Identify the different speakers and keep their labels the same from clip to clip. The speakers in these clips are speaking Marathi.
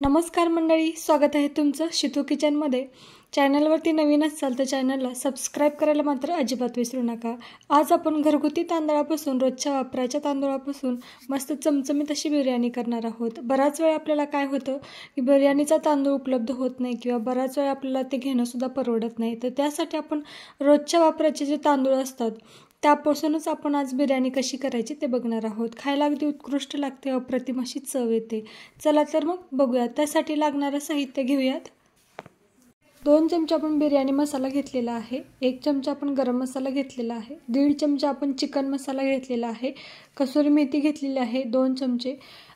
Speaker 1: नमस्कार मंडळी, स्वागत आहे तुमचं शितू किचनमध्ये। चॅनलवरती नवीन असाल तर चॅनलला सबस्क्राईब करायला मात्र अजिबात विसरू नका। आज आपण घरगुती तांदळापासून, रोजच्या वापराच्या तांदळापासून मस्त चमचमीत अशी बिर्याणी करणार आहोत। बराच वेळ आपल्याला काय होतं की बिर्याणीचा तांदूळ उपलब्ध होत नाही किंवा बराच वेळ आपल्याला ते घेणं सुद्धा परवडत नाही। तर त्यासाठी आपण रोजच्या वापराचे जे तांदूळ असतात त्यापासूनच आपण आज बिर्याणी कशी करायची ते बघणार आहोत। खायला अगदी उत्कृष्ट लागते, अप्रतिम अशी चव येते। चला तर मग बघूया। त्यासाठी लागणारे साहित्य घेऊयात। 2 चमचे आपण बिर्याणी मसाला घेतलेला आहे, 1 चमचा आपण गरम मसाला घेतलेला आहे, 1.5 चमचा आपण चिकन मसाला घेतलेला आहे, कसुरी मेथी घेतलेली आहे 2 चमचे,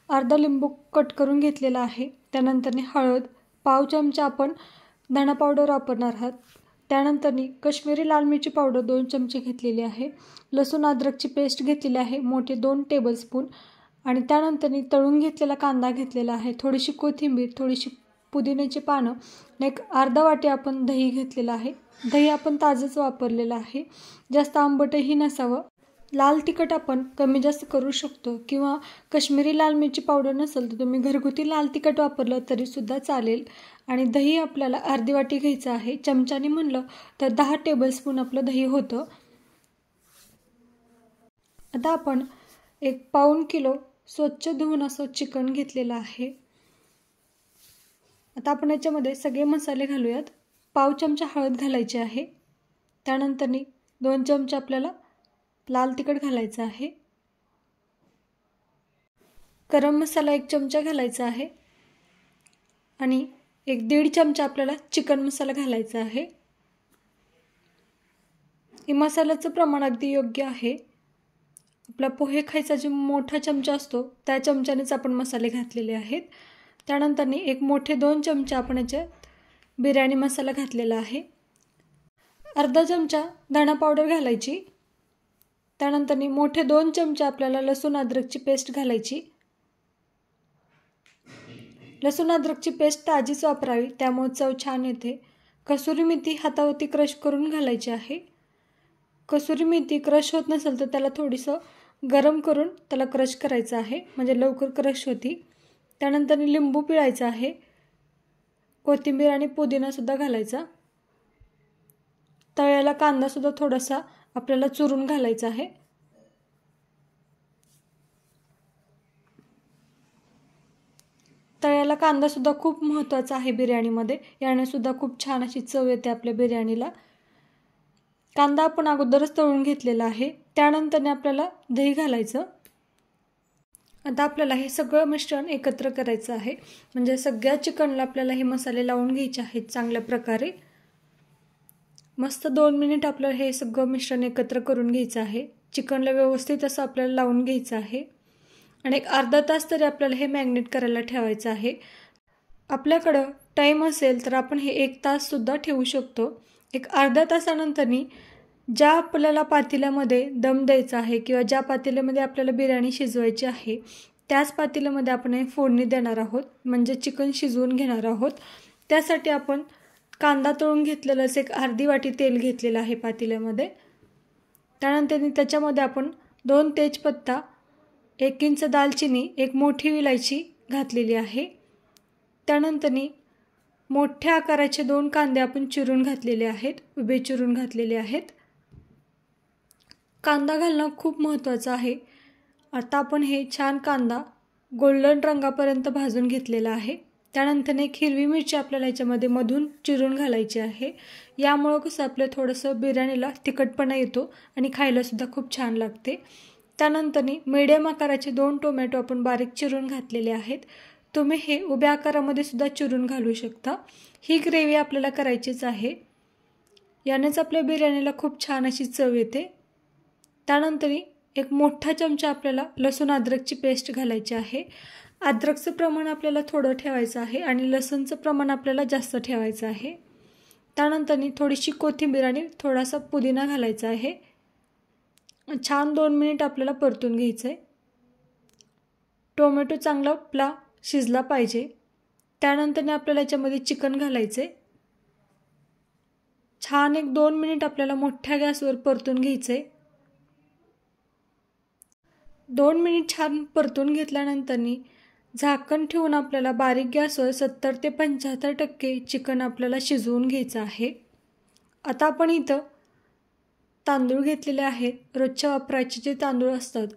Speaker 1: अर्धा लिंबू कट करून घेतलेला आहे, त्यानंतर हळद, पाव चमचा आपण धना पावडर वापरणार आहोत, त्यानंतर काश्मीरी लाल मिरची पावडर 2 चमचे घेतलेली आहे, लसूण अद्रकची पेस्ट घेतलेली आहे मोठे 2 टेबलस्पून, आणि त्यानंतर तळून घेतलेला कांदा घेतलेला आहे, थोडीशी कोथिंबीर, थोडीशी पुदिन्याची पानं, एक अर्धा वाटी आपण दही घेतलेला आहे। दही आपण ताजंच वापरलेलं आहे, जास्त आंबटही नसावं। लाल तिखट आपण कमी जास्त करू शकतो किंवा काश्मीरी लाल मिरची पावडर नसेल तर तुम्ही घरगुती लाल तिखट वापरलं तरी सुद्धा चालेल। आणि दही आपल्याला अर्धी वाटी घ्यायचं आहे, चमच्याने म्हणलं तर 10 टेबलस्पून आपलं दही होतं। आता आपण 1 पाऊण किलो स्वच्छ धुवून असं चिकन घेतलेलं आहे। आता आपण याच्यामध्ये सगळे मसाले घालूयात। पाव चमचा हळद घालायची आहे, त्यानंतर 2 चमचे आपल्याला लाल तिखट घालायचं आहे, गरम मसाला 1 चमचा घालायचा आहे, आणि 1.5 चमचा आपल्याला चिकन मसाला घालायचा आहे। हे मसाल्याचं प्रमाण अगदी योग्य आहे। आपला पोहे खायचा जो मोठा चमचा असतो त्या चमच्यानेच आपण मसाले घातलेले आहेत। त्यानंतर 1 मोठे 2 चमचे आपण याच्यात बिर्याणी मसाला घातलेला आहे, अर्धा चमचा धना पावडर घालायची, त्यानंतर मोठे 2 चमचे आपल्याला लसूण अद्रकची पेस्ट घालायची। लसूण अद्रकची पेस्ट ताजीच वापरावी, त्यामुळे चव छान येते। कसुरी मेथी हातावरती क्रश करून घालायची आहे। कसुरी मेथी क्रश होत नसेल तर त्याला थोडीसं गरम करून त्याला क्रश करायचं आहे, म्हणजे लवकर क्रश होती। त्यानंतर लिंबू पिळायचा आहे, कोथिंबीर आणि पुदिना सुद्धा घालायचा, तळलेला कांदा सुद्धा थोडासा आपल्याला चुरून घालायचा आहे। तळलेला कांदा सुद्धा खूप महत्त्वाचा आहे बिर्याणीमध्ये, याने सुद्धा खूप छान अशी चव येते आपल्या बिर्याणीला। कांदा आपण अगोदरच तळून घेतलेला आहे, त्यानंतर आपल्याला दही घालायचं। आता आपल्याला हे सगळं मिश्रण एकत्र करायचं आहे, म्हणजे सगळ्या चिकनला आपल्याला हे मसाले लावून घ्यायचे आहेत चांगल्या प्रकारे। मस्त 2 मिनिट आपल्याला हे सगळं मिश्रण एकत्र करून घ्यायचं आहे, चिकनला व्यवस्थित असं आपल्याला लावून घ्यायचं आहे, आणि एक अर्धा तास तरी आपल्याला हे मॅरिनेट करायला ठेवायचं आहे। आपल्याकडं टाइम असेल तर आपण हे 1 तास सुद्धा ठेवू शकतो। एक अर्ध्या तासानंतर ज्या आपल्याला पातेल्यामध्ये दम द्यायचा आहे किंवा ज्या पातेल्यामध्ये आपल्याला बिर्याणी शिजवायची आहे त्याच पातेल्यामध्ये आपण हे फोडणी देणार आहोत, म्हणजे चिकन शिजवून घेणार आहोत। त्यासाठी आपण कांदा तळून घेतलेलंच एक अर्धी वाटी तेल घेतलेलं आहे पातेल्यामध्ये, त्यानंतर त्याच्यामध्ये आपण 2 तेजपत्ता, 1 इंच दालचिनी, 1 मोठी विलायची घातलेली आहे, त्यानंतर मोठ्या आकाराचे 2 कांदे आपण चिरून घातलेले आहेत, उभे चिरून घातलेले आहेत। कांदा घालणं खूप महत्त्वाचं आहे। आता आपण हे छान कांदा गोल्डन रंगापर्यंत भाजून घेतलेला आहे, त्यानंतर 1 हिरवी मिरची आपल्याला याच्यामध्ये मधून चिरून घालायची आहे। यामुळे कसं आपलं थोडंसं बिर्याणीला तिखटपणा येतो आणि खायला सुद्धा खूप छान लागते। त्यानंतर मीडियम आकाराचे 2 टोमॅटो आपण बारीक चिरून घातलेले आहेत, तुम्ही हे उभ्या आकारामध्ये सुद्धा चिरून घालू शकता। ही ग्रेव्ही आपल्याला करायचीच आहे, यानेच आपल्या बिर्याणीला खूप छान अशी चव येते। त्यानंतर 1 मोठा चमचा आपल्याला लसूण अद्रकची पेस्ट घालायची आहे। अद्रकचं प्रमाण आपल्याला थोडं ठेवायचं आहे आणि लसूणचं प्रमाण आपल्याला जास्त ठेवायचं आहे। त्यानंतर थोडीशी कोथिंबीर आणि थोडासा पुदिना घालायचा आहे। छान 2 मिनिट आपल्याला परतून घ्यायचं आहे। टोमॅटो चांगला आपला शिजला पाहिजे। त्यानंतर आपल्याला याच्यामध्ये चिकन घालायचं आहे, छान 1-2 मिनिट आपल्याला मोठ्या गॅसवर परतून घ्यायचं आहे। 2 मिनिट छान परतून घेतल्यानंतर झाकण ठेवून आपल्याला बारीक गॅसवर 70 ते 75% चिकन आपल्याला शिजवून घ्यायचं आहे. आता आपण इथं तांदूळ घेतलेले आहेत. रोजच्या वापराचे जे तांदूळ असतात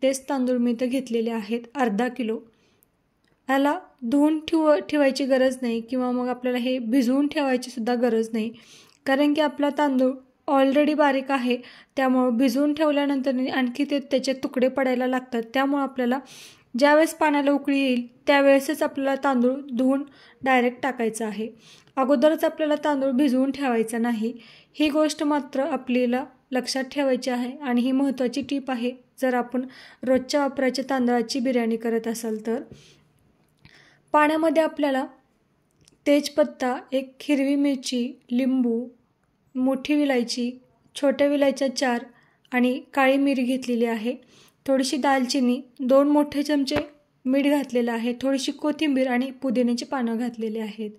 Speaker 1: तेच तांदूळ मी इथं घेतलेले आहेत, अर्धा किलो. याला धुवून ठेवायची गरज नाही किंवा मग आपल्याला हे भिजवून ठेवायची सुद्धा गरज नाही, कारण की आपला तांदूळ ऑलरेडी बारीक आहे. त्यामुळं भिजवून ठेवल्यानंतर आणखी त्याचे तुकडे पडायला लागतात. त्यामुळं आपल्याला ज्यावेळेस पाण्याला उकळी येईल त्यावेळेसच आपल्याला तांदूळ धुवून डायरेक्ट टाकायचा आहे. अगोदरच आपल्याला तांदूळ भिजवून ठेवायचा नाही. ही गोष्ट मात्र आपल्याला लक्षात ठेवायची आहे आणि ही महत्त्वाची टीप आहे जर आपण रोजच्या वापराच्या तांदळाची बिर्याणी करत असाल तर. पाण्यामध्ये आपल्याला तेजपत्ता, एक हिरवी मिरची, लिंबू, मोठी विलायची, छोट्या विलायच्या 4 आणि काळी मिरी घेतलेली आहे. थोडीशी दालचिनी, 2 मोठे चमचे मीठ घातलेलं आहे, थोडीशी कोथिंबीर आणि पुदिन्याची पानं घातलेली आहेत.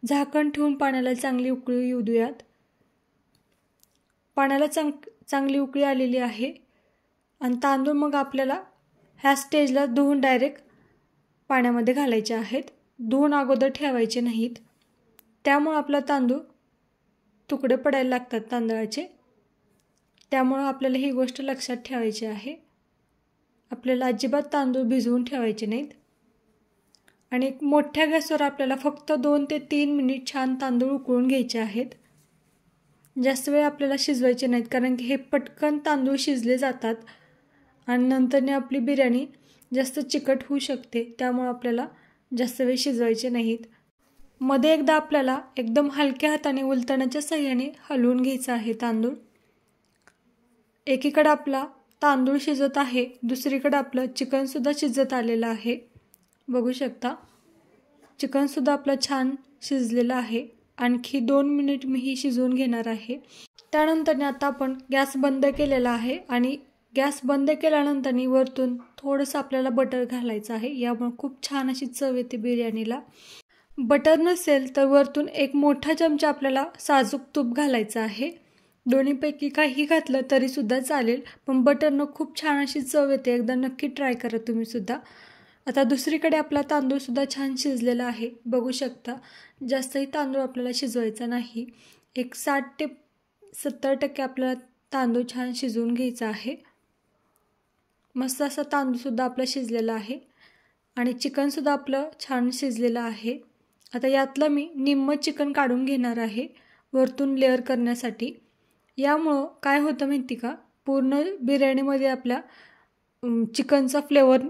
Speaker 1: झाकण ठेवून पाण्याला चांगली उकळी येऊ देऊयात. पाण्याला चांगली उकळी आलेली आहे आणि तांदूळ मग आपल्याला ह्या स्टेजला धुवून डायरेक्ट पाण्यामध्ये घालायचे आहेत. धुवून अगोदर ठेवायचे नाहीत, त्यामुळं आपला तांदूळ तुकडे पडायला लागतात तांदळाचे. त्यामुळं आपल्याला ही गोष्ट लक्षात ठेवायची आहे. आपल्याला अजिबात तांदूळ भिजवून ठेवायचे नाहीत. आणि मोठ्या गॅसवर आपल्याला फक्त 2 ते 3 मिनिट छान तांदूळ उकळून घ्यायचे आहेत. जास्त वेळ आपल्याला शिजवायचे नाहीत, कारण की हे पटकन तांदूळ शिजले जातात आणि नंतरने आपली बिर्याणी जास्त चिकट होऊ शकते. त्यामुळे आपल्याला जास्त वेळ शिजवायचे नाहीत. मध्ये एकदा आपल्याला एकदम हलक्या हाताने उलटण्याच्या साहाय्याने हलवून घ्यायचं आहे तांदूळ. एकीकडे आपला तांदूळ शिजत आहे, दुसरीकडे आपलं चिकनसुद्धा शिजत आलेलं आहे. बघू शकता चिकनसुद्धा आपलं छान शिजलेलं आहे. आणखी 2 मिनिट मी ही शिजवून घेणार आहे. त्यानंतर आता आपण गॅस बंद केलेला आहे आणि गॅस बंद केल्यानंतर वरतून थोडंसं आपल्याला बटर घालायचं आहे. यामुळे खूप छान अशी चव येते बिर्याणीला. बटर नसेल तर वरतून एक मोठा चमचा आपल्याला साजूक तूप घालायचं आहे. दोन्हीपैकी काही घातलं तरीसुद्धा चालेल, पण बटरनं खूप छान अशी चव येते. एकदा नक्की ट्राय करा तुम्हीसुद्धा. आता दुसरीकडे आपला तांदूळसुद्धा छान शिजलेला आहे. बघू शकता जास्तही तांदूळ आपल्याला शिजवायचा नाही. एक 60 ते 70% आपल्याला तांदूळ छान शिजवून घ्यायचा आहे. मस्त असा तांदूळसुद्धा आपला शिजलेला आहे आणि चिकनसुद्धा आपलं छान शिजलेलं आहे. आता यातलं मी निम्मं चिकन काढून घेणार आहे वरतून लेअर करण्यासाठी. यामुळं काय होतं माहिती का, पूर्ण बिर्याणीमध्ये आपल्या चिकनचा फ्लेवर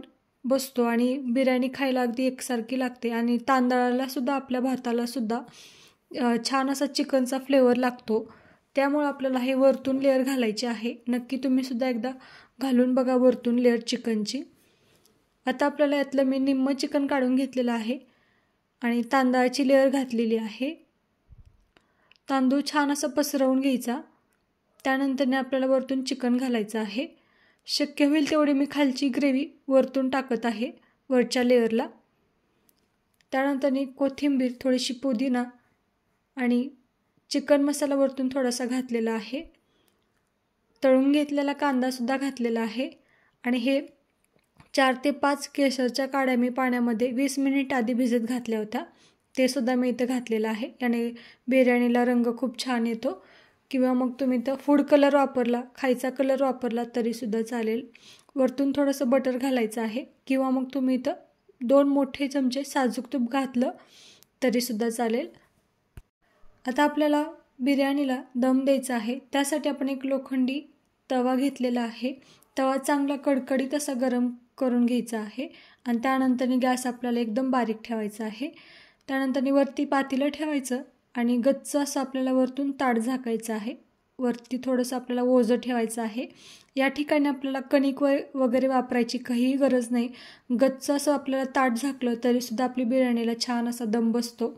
Speaker 1: बसतो आणि बिर्याणी खायला अगदी एकसारखी लागते आणि तांदळालासुद्धा आपल्या भातालासुद्धा छान असा चिकनचा फ्लेवर लागतो. त्यामुळे आपल्याला हे वरतून लेअर घालायची आहे. नक्की तुम्हीसुद्धा एकदा घालून बघा वरतून लेअर चिकनची. आता आपल्याला यातलं मी निम्मं चिकन काढून घेतलेलं आहे आणि तांदळाची लेअर घातलेली आहे. तांदूळ छान असं पसरवून घ्यायचा. त्यानंतर आपल्याला वरतून चिकन घालायचं आहे. शक्य होईल तेवढी मी खालची ग्रेव्ही वरतून टाकत आहे वरच्या लेअरला. त्यानंतर कोथिंबीर, थोडीशी पुदिना आणि चिकन मसाला वरतून थोडासा घातलेला आहे. तळून घेतलेला कांदासुद्धा घातलेला आहे आणि हे 4 ते 5 केशरच्या काड्या मी पाण्यामध्ये 20 मिनिट आधी भिजत घातल्या होत्या. ते सुद्धा मी इथं घातलेलं आहे. याने बिर्याणीला रंग खूप छान येतो. किंवा मग तुम्ही इथं फूड कलर वापरला, खायचा कलर वापरला तरीसुद्धा चालेल. वरतून थोडंसं बटर घालायचं आहे किंवा मग तुम्ही इथं 2 मोठे चमचे साजूक तूप घातलं तरीसुद्धा चालेल. आता आपल्याला बिर्याणीला दम द्यायचा आहे. त्यासाठी आपण एक लोखंडी तवा घेतलेला आहे. तवा चांगला कडकडीत असा गरम करून घ्यायचा आहे आणि त्यानंतर गॅस आपल्याला एकदम बारीक ठेवायचा आहे. त्यानंतर वरती पातेलं ठेवायचं आणि गच्च असं आपल्याला वरतून ताट झाकायचं आहे. वरती थोडंसं आपल्याला ओझं ठेवायचं आहे. या ठिकाणी आपल्याला कणिक वगैरे वापरायची काहीही गरज नाही. गच्च असं आपल्याला ताट झाकलं तरीसुद्धा आपली बिर्याणीला छान असा दम बसतो.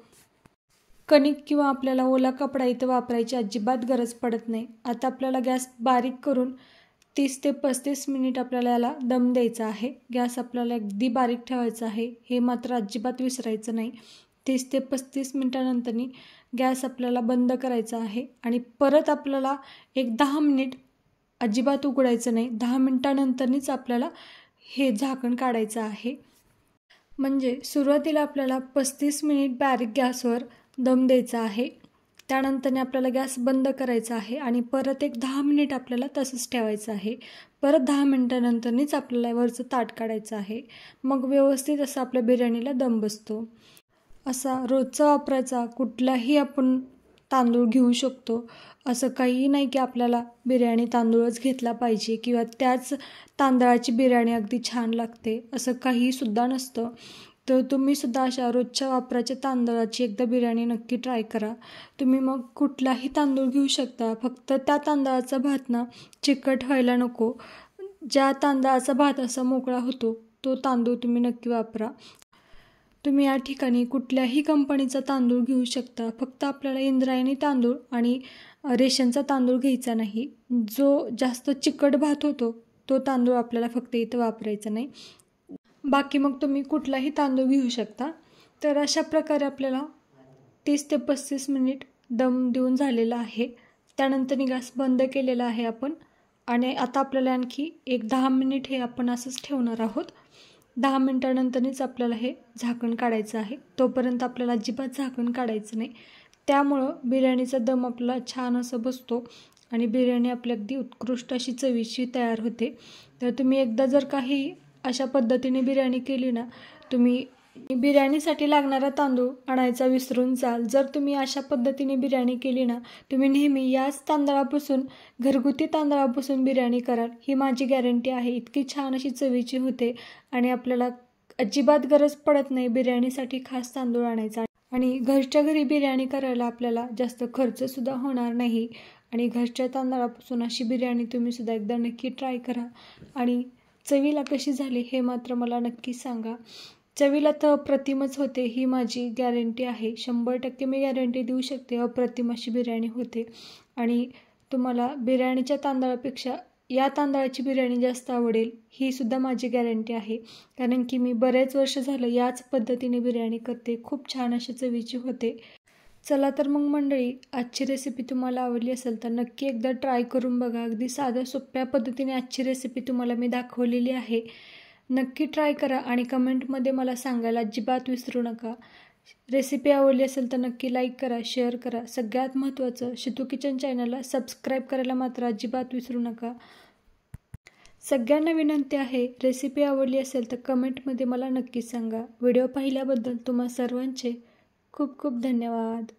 Speaker 1: कणिक किंवा आपल्याला ओला कपडा इथं वापरायची अजिबात गरज पडत नाही. आता आपल्याला गॅस बारीक करून 30 ते 35 मिनिट आपल्याला याला दम द्यायचा आहे. गॅस आपल्याला अगदी बारीक ठेवायचा आहे, हे मात्र अजिबात विसरायचं नाही. 30 ते 35 मिनिटानंतर गॅस आपल्याला बंद करायचा आहे आणि परत आपल्याला एक 10 मिनिट अजिबात उघडायचं नाही. 10 मिनिटानंतरच आपल्याला हे झाकण काढायचं आहे. म्हणजे सुरुवातीला आपल्याला 35 मिनिट बारीक गॅसवर दम द्यायचा आहे. त्यानंतरने आपल्याला गॅस बंद करायचा आहे आणि परत एक 10 मिनिट आपल्याला तसंच ठेवायचं आहे. परत 10 मिनिटानंतरनीच आपल्याला वरचं ताट काढायचं आहे. मग व्यवस्थित असं आपल्या बिर्याणीला दम बसतो. असा रोजचा वापरायचा कुठलाही आपण तांदूळ घेऊ शकतो. असं काहीही नाही की आपल्याला बिर्याणी तांदूळच घेतला पाहिजे किंवा त्याच तांदळाची बिर्याणी अगदी छान लागते, असं काहीसुद्धा नसतं. तर तुम्हीसुद्धा अशा रोजच्या वापराच्या तांदळाची एकदा बिर्याणी नक्की ट्राय करा. तुम्ही मग कुठलाही तांदूळ घेऊ शकता. फक्त त्या तांदळाचा भात ना चिकट व्हायला नको. ज्या तांदळाचा भात असा मोकळा होतो तो तांदूळ तुम्ही नक्की वापरा. तुम्ही या ठिकाणी कुठल्याही कंपनीचा तांदूळ घेऊ शकता. फक्त आपल्याला इंद्रायणी तांदूळ आणि रेशनचा तांदूळ घ्यायचा नाही. जो जास्त चिकट भात होतो तो तांदूळ आपल्याला फक्त इथं वापरायचा नाही. बाकी मग तुम्ही कुठलाही तांदूळ घेऊ शकता. तर अशा प्रकारे आपल्याला 30 ते 35 मिनिट दम देऊन झालेला आहे. त्यानंतर गॅस बंद केलेला आहे आपण आणि आता आपल्याला आणखी एक 10 मिनिट हे आपण असंच ठेवणार आहोत. 10 मिनिटानंतरच आपल्याला हे झाकण काढायचं आहे. तोपर्यंत आपल्याला अजिबात झाकण काढायचं नाही. त्यामुळं बिर्याणीचा दम आपल्याला छान असं बसतो आणि बिर्याणी आपली अगदी उत्कृष्ट अशी चवीची तयार होते. तर तुम्ही एकदा जर काही अशा पद्धतीने बिर्याणी केली ना, तुम्ही बिर्याणीसाठी लागणारा तांदूळ आणायचा विसरून जाल. जर तुम्ही अशा पद्धतीने बिर्याणी केली ना, तुम्ही नेहमी याच तांदळापासून, घरगुती तांदळापासून बिर्याणी कराल, ही माझी गॅरंटी आहे. इतकी छान अशी चवीची होते आणि आपल्याला अजिबात गरज पडत नाही बिर्याणीसाठी खास तांदूळ आणायचा. आणि घरच्या घरी बिर्याणी करायला आपल्याला जास्त खर्चसुद्धा होणार नाही आणि घरच्या तांदळापासून अशी बिर्याणी तुम्हीसुद्धा एकदा नक्की ट्राय करा आणि चवीला कशी झाली हे मात्र मला नक्की सांगा. चवीला तर अप्रतिमच होते, ही माझी गॅरंटी आहे. 100% मी गॅरंटी देऊ शकते. अप्रतिम अशी बिर्याणी होते आणि तुम्हाला बिर्याणीच्या तांदळापेक्षा या तांदळाची बिर्याणी जास्त आवडेल, ही सुद्धा माझी गॅरंटी आहे. कारण की मी बरेच वर्ष झालं याच पद्धतीने बिर्याणी करते. खूप छान अशी चवीची होते. चला तर मग मंडळी, आजची रेसिपी तुम्हाला आवडली असेल तर नक्की एकदा ट्राय करून बघा. अगदी साध्या सोप्या पद्धतीने आजची रेसिपी तुम्हाला मी दाखवलेली आहे. नक्की ट्राय करा आणि कमेंटमध्ये मला सांगायला अजिबात विसरू नका. रेसिपी आवडली असेल तर नक्की लाईक करा, शेअर करा. सगळ्यात महत्त्वाचं, शितू किचन चॅनलला सबस्क्राईब करायला मात्र अजिबात विसरू नका. सगळ्यांना विनंती आहे, रेसिपी आवडली असेल तर कमेंटमध्ये मला नक्की सांगा. व्हिडिओ पाहिल्याबद्दल तुम्हा सर्वांचे खूप खूप धन्यवाद.